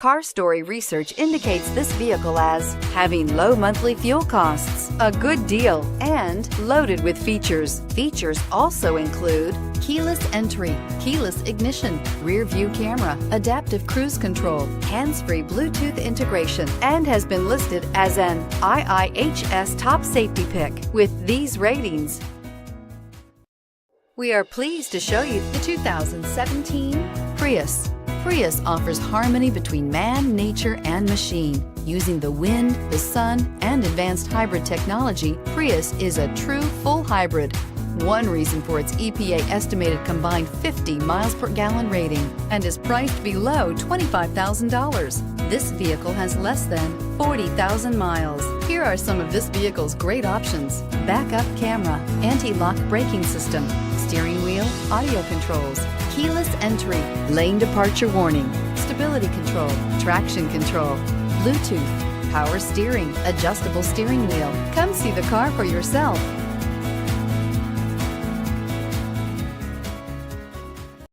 Car Story research indicates this vehicle as having low monthly fuel costs, a good deal, and loaded with features. Features also include keyless entry, keyless ignition, rear view camera, adaptive cruise control, hands-free Bluetooth integration, and has been listed as an IIHS top safety pick with these ratings. We are pleased to show you the 2017 Prius. Prius offers harmony between man, nature, and machine. Using the wind, the sun, and advanced hybrid technology, Prius is a true full hybrid. One reason for its EPA estimated combined 50 miles per gallon rating and is priced below $25,000. This vehicle has less than 40,000 miles. Here are some of this vehicle's great options: backup camera, anti-lock braking system, steering wheel audio controls, keyless entry, lane departure warning, stability control, traction control, Bluetooth, power steering, adjustable steering wheel. Come see the car for yourself.